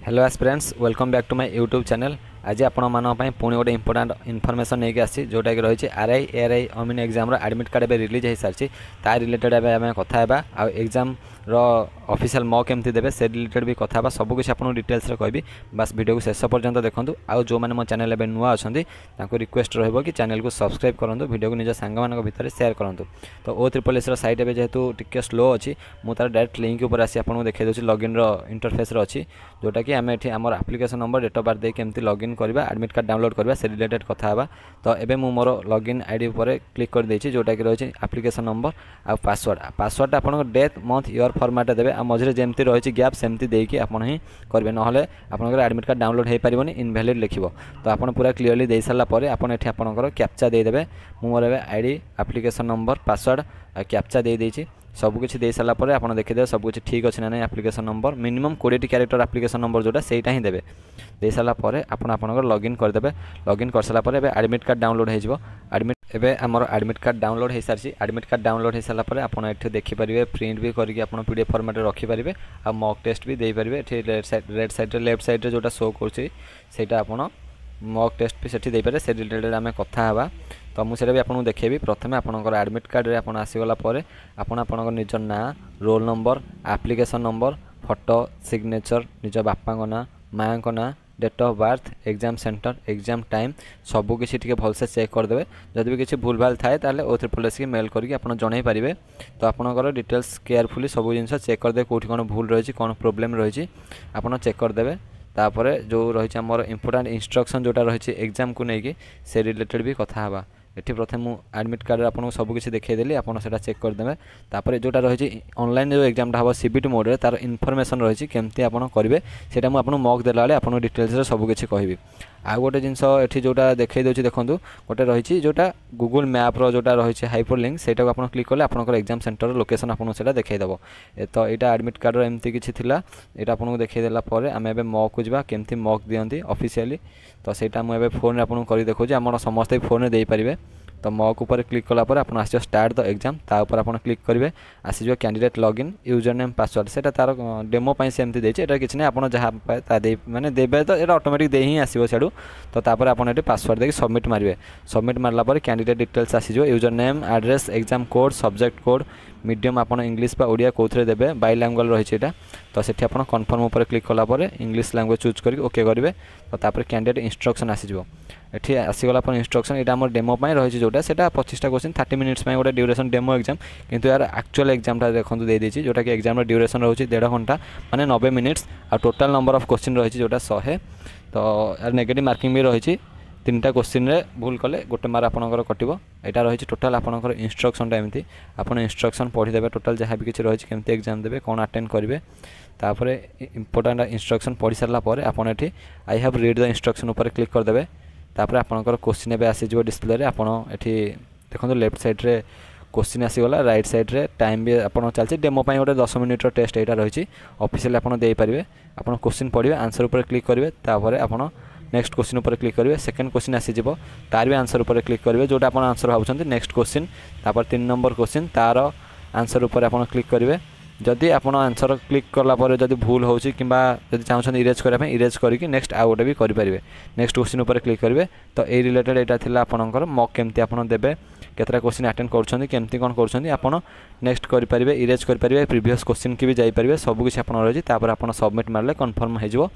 Hello aspirants welcome back to my YouTube channel. आज आपण मानी पुणी गोटे इंपोर्टाट इनफर्मेशन नहीं आसी जोटा कि रही आरआई एआरआई अमीन एग्जाम एडमिट कार्ड ए रिलीज हो सारी ता रिलेटेड आम कथा एग्जाम ऑफिशियल मॉक केमती देवे से रिलेटेड भी कथा सबकिछ आपको डिटेल्स कहबी। बस वीडियो को शेष पर्यंत देखूँ। आउ जो मैंने मो चैनल एवं नुआ अच्छा रिक्वेस्ट रही कि चैनल को सब्सक्राइब करूँ, वीडियो को निज सांग मान भितर शेयर करूँ। तो ओ ट्रिपल एस साइट ए जेहेतु टिके स्लो अच्छी मुझे डायरेक्ट लिंक उपर आसी आपको देखा दूसरी लॉगिन इंटरफेस अच्छी जोटा कि आम ये आम application number date of birth दे केमती लॉगिन करवा एडमिट कार्ड डाउनलोड करवा से रिलेटेड कथा बा। तो एबे मु मोर लॉगिन आईडी ऊपर क्लिक कर देछि जोटा कि रही एप्लिकेशन नंबर आ पासवर्ड आपन डेट मंथ ईयर फॉर्मेट देबे आ मझरे जेमती रही गैप सेमती देकी आपन ही करबे नहले आपनकर एडमिट कार्ड डाउनलोड हो पारिबोनी इनवैलिड लिखिबो। तो आपन पूरा क्लियरली दे सारा पर आपन एठी आपनकर कैप्चा दे देबे। मु मोर एबे आईडी एप्लिकेशन नंबर पासवर्ड आ कैप्चा दे देछि सबकिछ दे सारा पर आपन देखिदे सबकिछ ठीक अछि ना नहीं। Application number minimum 20 character application number जोटा सेटा ही देबे। दे सारा पर आपन आपनकर लॉगिन कर देबे। लॉगिन कर सारा पर एबे एडमिट कार्ड डाउनलोड हो जिवो। एबे हमर एडमिट कार्ड डाउनलोड हो सारी एडमिट कार्ड डाउनलोड हो सारा पर आपन एठी देखि परिबे प्रिंट भी करके आपन पीडीएफ फॉर्मेट रे रखि परिबे आ मॉक टेस्ट भी दे परिबे। एठी रेड साइड रे लेफ्ट साइड रे जोटा शो करछि सेटा आपन मॉक टेस्ट भी सेठी दे पारे से रिलेटेड आमे कथा हवा। तो मुझे भी आपको देखेबी। प्रथमे आपनकर एडमिट कार्ड रे आपन आसीगला पर आपन आपनकर निज ना roll number application number photo signature निज बापा ना माँ को ना date of birth exam centre exam time सबकिछि टिके भलसे चेक करदेवे। जदि भी किसी भूल भाल थाए ताले ओ ट्रिपल एस की मेल करके आपन जणाई पारिबे। तो आपनकर डिटेल्स केयरफुली सब जिनस चेक करदे कोठी कोन भूल रही कोन प्रॉब्लम रही आपन चेक करदेवे। तापर जो रही आमर इंपोर्टाट इंस्ट्रक्शन जोटा रही एग्जाम को लेकिन से रिलेटेड भी कथा हवा। एठी प्रथम मु एडमिट कार्ड आपको सबकिछ देखैदेली आपन सेटा चेक करदेबे। तापर जोटा रही ऑनलाइन जो एग्जामटा हम सीबीटी मोड रे तार इनफॉरमेशन रही केमती आपन करेंगे सेटा मु आपन मॉक देला आपन डिटेल्स रे सबकिछ कहबी। आ गोटे जिनस एठी जोटा देखै दोछि देखंतु गोटे रही जोटा गूगल मैप रो जोटा रही हाइपर लिंक सेटा को आपन क्लिक करले आपनकर एग्जाम सेंटर लोकेशन आपन सेटा देखै दबो। तो एटा एडमिट कार्ड रो एमती किछि थिला एटा आपन देखै देला परे आमे एबे मॉक को जिबा केमती मॉक दियंती ऑफिशियली। तो सेटा मु एबे फोन रे आपन करि देखौ जे हमर समस्त फोन रे देई परिबे। तो मॉक ऊपर क्लिक कला पर आपन आसी स्टार्ट द एग्जाम ता ऊपर आपन क्लिक करेंगे आसीजो candidate login user name password सेटा तार डेमो पाई सेमती देछि एटा किछ नै आपन जहा ता दे माने देबे तो एटा ऑटोमेटिक दे ही आसीबो सेडू। तो तापर आपन एटे पासवर्ड देके सबमिट मारिबे। सबमिट मारला पर कैंडिडेट डिटेल्स आसीजो user name address exam code subject code medium आपन इंग्लिश बा ओडिया कोथरे देबे बाइलैंग्वेज रही एटा। तो सेठी आपन कन्फर्म ऊपर क्लिक कला पर इंग्लिश लैंग्वेज चूज करके ओके करेंगे। तो तापर कैंडिडेट इंस्ट्रक्शन आसीजो एठी आसीगला पर इंस्ट्रक्शन एटा हमर डेमो पाई रही जोटा सेटा 25टा क्वेश्चन 30 मिनिट्स पाई गोटे ड्यूरेशन डेमो एग्जाम किंतु यार एक्चुअल एग्जामटा देखंतु दे देछि जोटा कि एग्जाम ड्यूरेशन रहउछि 1.5 घंटा माने 90 मिनिट्स आ टोटल नंबर ऑफ क्वेश्चन रही जोटा 100। तो यार नेगेटिव मार्किंग भी रही 3टा क्वेश्चन रे भूल कले गोटे मार्क आपनकर कटिबो। एटा रही टोटल आपनकर इंस्ट्रक्शन टा एमती आपन इंस्ट्रक्शन पढ़ी देबे टोटल जहाँ भी किछि रही केमती एग्जाम देबे कोन अटेंड करिवे। तापर इंपोर्टेंट इंस्ट्रक्शन पढ़ी सारला पर आपन एठी I have read the instruction ऊपर क्लिक कर देबे। तापर आपनकर क्वेश्चन एबे आसी जिवो डिस्प्ले रे आपन एठी देखंतु लेफ्ट साइड रे क्वेश्चन आसी गला राइट साइड रे टाइम भी आपन चलछि डेमो पाई गोटे 10 मिनिट रो टेस्ट एटा रही ऑफिशियल आपन देई परिबे। आपन क्वेश्चन पढ़िबे आंसर ऊपर क्लिक करिवे तापर आपन नेक्स्ट क्वेश्चन ऊपर क्लिक करेंगे सेकंड क्वेश्चन आसी जिवो तार भी आंसर ऊपर क्लिक करेंगे जोटा आपन आंसर भाबुछंती नेक्स्ट क्वेश्चन तापर 3 नंबर क्वेश्चन तार आंसर ऊपर आपन क्लिक करेंगे। जदि आपन आंसर क्लिक करला पर जदि भूल होउछि किबा जदि चाहछन इरेज करिया पे इरेज करिकि नेक्स्ट आ गोटे भी करि परिबे। नेक्स्ट क्वेश्चन ऊपर क्लिक करिवे। तो ए रिलेटेड एटा थिला आपनकर मॉक केमती आपन देबे केतरा क्वेश्चन अटेंड करछंती केमती कोन करछंती आपन नेक्स्ट करि परिबे इरेज करि परिबे प्रीवियस क्वेश्चन की भी जाई परिबे सब किछ आपन रही। तापर आपन सबमिट मारले कन्फर्म हो जिवो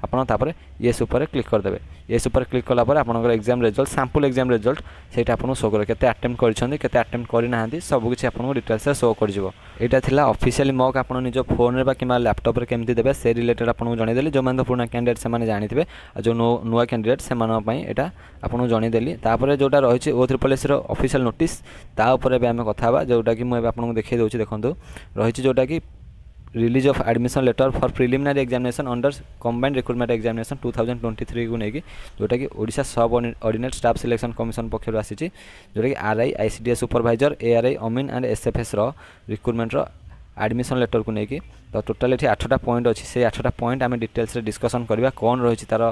आपन तापर येस ऊपर क्लिक कर देबे। येस ऊपर क्लिक कला पर आपनकर exam result sample exam result सेटा आपन शो करे केते अटेम्प्ट करछंती केते अटेम्प्ट करि नाहंती सब किछ आपन डिटेल्स से शो कर जिवो। एटा थिला ऑफिशियली मॉक आपन निजो फोन रे बा किमा लैपटॉप रे केमती देबे से रिलेटेड आपन जणाई देली। जो मान पुराना कैंडिडेट से माने जानिथिबे आ जो नुवा कैंडिडेट से मान पई एटा आपन जणाई देली। तापर जोटा रही ओ ट्रिपल एस रो ऑफिशियल नोटिस ता ऊपर बे हम कथा बा जोटा कि मु आपन देखै दोछि देखंतु रही जोटा कि release of admission letter for preliminary examination under combined recruitment examination 2023 को लेकिन जोटा कि Odisha subordinate staff selection commission पक्षर आसी जोटा कि RI ICDS supervisor ARI Amin and SFS रो रिक्रूटमेंट रो एडमिशन लेटर को लेकिन। तो टोटाल ये 8टा पॉइंट अच्छी से 8टा पॉइंट आम डिटेल्स रे डिस्कसन करबा कौन रही तार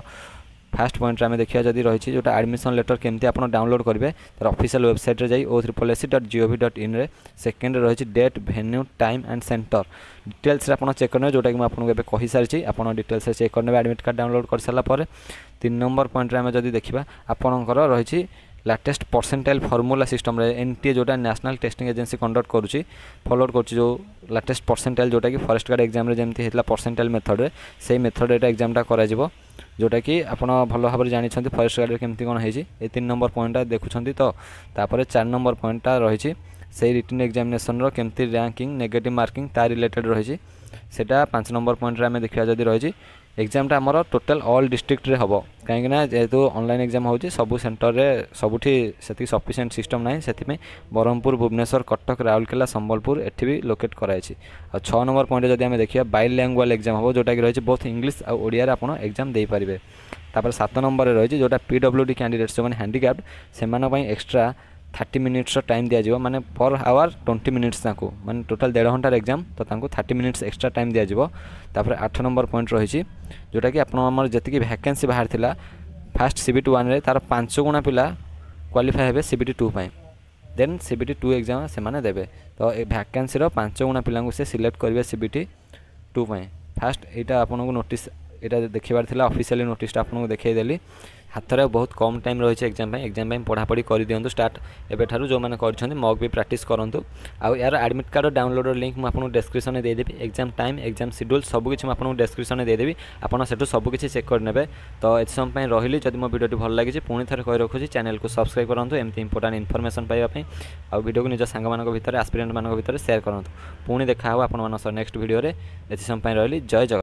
फास्ट पॉइंट आम देखा जब रही जो एडमिशन लेटर केमती आप डाउनलोड करेंगे तार ऑफिशियल वेबसाइट रे जाई o3ac.gov.in सेकेंड रही date venue time and centre details आप चेक करने जोटा कि मुझे कही सारी आप डिटेल्स चेक करने एडमिट कार्ड डाउनलोड कर सारापर 3 नंबर पॉइंट आम जब देखा आपणकर रही लाटेस्ट परसेंटाइल फॉर्मूला सिस्टम रे एनटीए जोटा नेशनल टेस्टिंग एजेंसी कंडक्ट करुँची फॉलोड कर जो लाटेस्ट परसेंटाइल जोटा कि फॉरेस्ट गार्ड एग्जाम जमी होता परसेंटाइल मेथड रे से मेथड एटा एग्जामटा करा जोटा कि आपण भल भाव जानते फॉरेस्ट गार्ड केमती कौन है 3 नंबर पॉइंटा देखुं तो तापर 4 नंबर पॉइंटा रही से रिटन एग्जामिनेशन रो केमती रैंकिंग नेगेटिव मार्किंग ता रिलेटेड रही सेटा 5 नंबर पॉइंट आम देखा जब रही एग्जामटा आमर टोटल ऑल डिस्ट्रिक्ट रे हम कहीं जेहेतु ऑनलाइन एग्जाम होची सबु सेंटर रे सबुठी सेति सफिशिएंट सिस्टम नाही सेति ब्रह्मपुर भुवनेश्वर कटक राउरकेला संबलपुर एठी भी लोकेट कराई आ 6 नंबर पॉइंट जब आम देखिए बाइलिंगुअल एग्जाम हम जोटा कि रही बोथ इंग्लिश और ओडिया रे आपण एग्जाम दे पारिबे तापर 7 नंबर रही जोटा पीडब्ल्यूडी कैंडिडेट्स जो हैंडिकैप्ड से एक्स्ट्रा 30 मिनिट्स टाइम दिया माने पर आवर 20 मिनिट्स माने टोटल 1.5 घंटार एग्जाम तो 30 मिनिट्स एक्स्ट्रा टाइम दिया तापर 8 नंबर पॉइंट रही जोटा कि आपर जी वैकेंसी बाहर थिला फास्ट CBT 1 रे तार 5 गुणा पिला क्वालिफाई हे CBT 2 पाई देन CBT 2 एग्जाम से माने देबे तो वैकेंसी रो 5 गुणा पिला से सिलेक्ट करेंगे CBT 2 पाई फास्ट यहाँ आपको नोटिस यहाँ देखार था ऑफिशियली नोटिस आपको देखईदेली हाथ में बहुत कम टाइम रही है एग्जाम पढ़ापढ़ी कर दिंतु स्टार्ट एवं जो मैंने कर मॉक भी प्रैक्टिस करूँ आउ यार एडमिट कार्ड डाउनलोड लिंक मुझे डिस्क्रिप्शन में देदेवी एग्जाम टाइम एग्जाम शेड्यूल सबकि मुझे डिस्क्रिप्शन में देदेवी आपड़ से सबकि चेक करने तो ये समय रही जब मो वीडियो भल लगी पुणी थे कही रखुच्छी चैनल को सब्सक्राइब करूँ एमती इंपोर्टाट इनफर्मेशन पाइबापी आ वीडियो को निज सांग भितर एस्पिरेंट मान भितर शेयर करूँ पुणी देखा आप नेक्स्ट वीडियो ये समय रही जय जगन्नाथ।